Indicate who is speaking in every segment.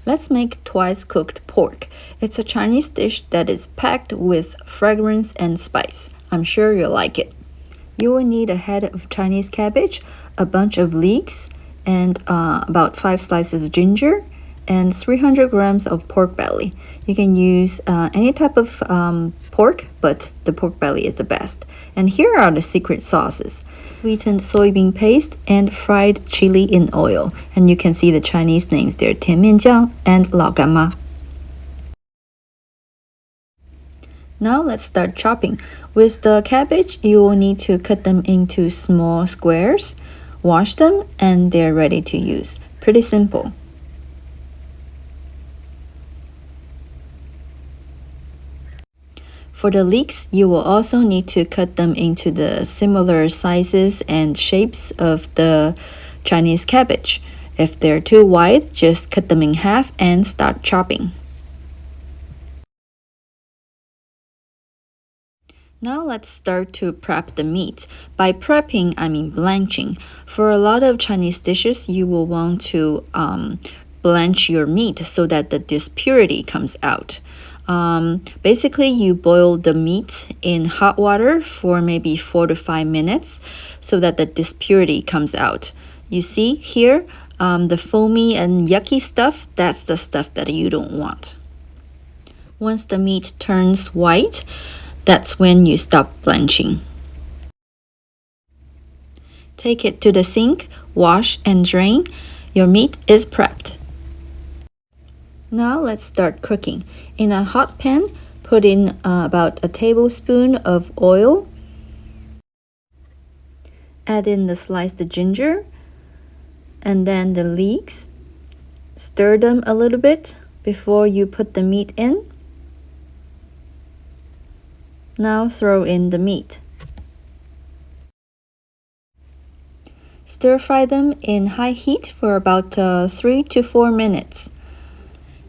Speaker 1: Let's make twice cooked pork. It's a Chinese dish that is packed with fragrance and spice. I'm sure you'll like it. You will need a head of Chinese cabbage, a bunch of leeks, and about 5 slices of ginger, and 300 grams of pork belly. You can use any type of pork, but the pork belly is the best. And here are the secret sauces: sweetened soybean paste and fried chili in oil. And you can see the Chinese names there: 甜面酱 and 老干妈. Now let's start chopping. With the cabbage, you will need to cut them into small squares, wash them, and they're ready to use. Pretty simple. For the leeks, you will also need to cut them into the similar sizes and shapes of the Chinese cabbage. If they're too wide, just cut them in half and start chopping. Now let's start to prep the meat. By prepping, I mean blanching. For a lot of Chinese dishes, you will want to blanch your meat so that the dispurity comes out. Basically, you boil the meat in hot water for maybe 4 to 5 minutes so that the dispurity comes out. You see here, the foamy and yucky stuff, that's the stuff that you don't want. Once the meat turns white, that's when you stop blanching. Take it to the sink, wash and drain. Your meat is prepped. Now let's start cooking. In a hot pan, put in about a tablespoon of oil. Add in the sliced ginger and then the leeks. Stir them a little bit before you put the meat in. Now throw in the meat. Stir fry them in high heat for about 3 to 4 minutes.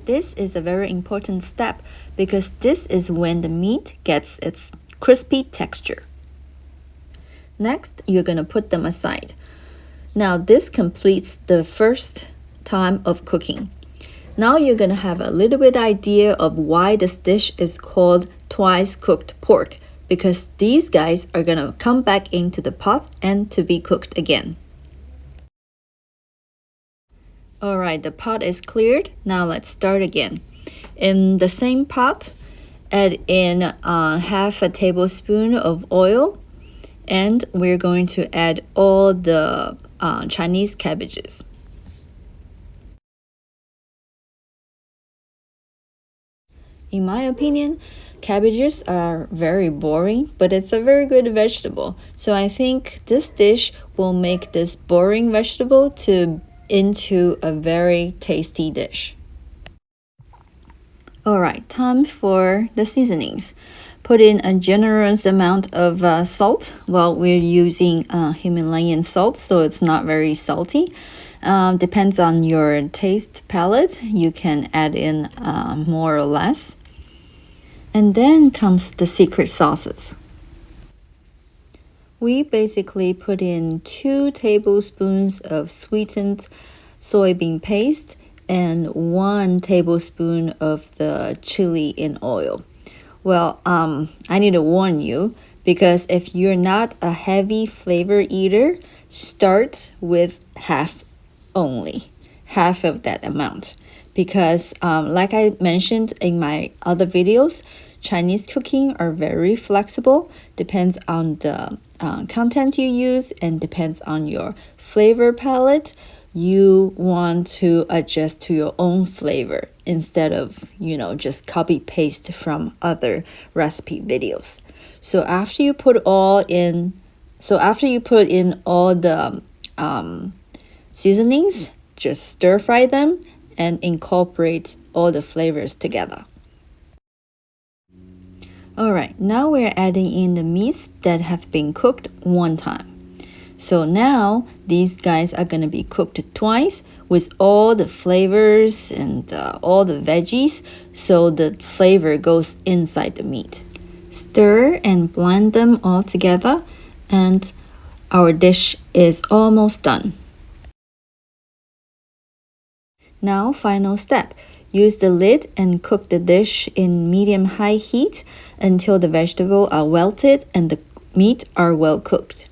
Speaker 1: This is a very important step because this is when the meat gets its crispy texture. Next, you're going to put them aside. Now this completes the first time of cooking. Now you're going to have a little bit idea of why this dish is called twice cooked pork, because these guys are going to come back into the pot and to be cooked again. Alright, the pot is cleared. Now let's start again. In the same pot, add in half a tablespoon of oil, and we're going to add all the Chinese cabbages. In my opinion, cabbages are very boring, but it's a very good vegetable. So I think this dish will make this boring vegetable into a very tasty dish. Alright, time for the seasonings. Put in a generous amount of salt. Well, we're using Himalayan salt, so it's not very salty. Depends on your taste palette. You can add in more or less. And then comes the secret sauces. We basically put in 2 tablespoons of sweetened soybean paste and 1 tablespoon of the chili in oil. Well, I need to warn you, because if you're not a heavy flavor eater, start with half only, half of that amount. Because like I mentioned in my other videos, Chinese cooking are very flexible, depends on the content you use and depends on your flavor palette. You want to adjust to your own flavor instead of, just copy paste from other recipe videos. So after you put in all the seasonings, just stir fry them and incorporate all the flavors together. Alright, now we're adding in the meats that have been cooked one time. So now these guys are going to be cooked twice with all the flavors and all the veggies, so the flavor goes inside the meat. Stir and blend them all together, and our dish is almost done. Now, final step. Use the lid and cook the dish in medium-high heat until the vegetables are wilted and the meat are well cooked.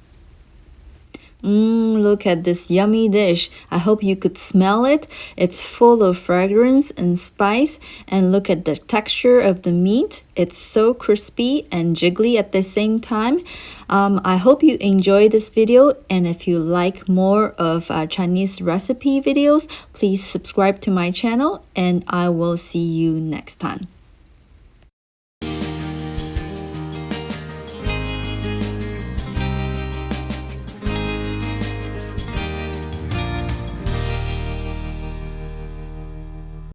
Speaker 1: Look at this yummy dish. I hope you could smell it. It's full of fragrance and spice. And look at the texture of the meat. It's so crispy and jiggly at the same time. I hope you enjoyed this video. And if you like more of Chinese recipe videos, please subscribe to my channel. And I will see you next time.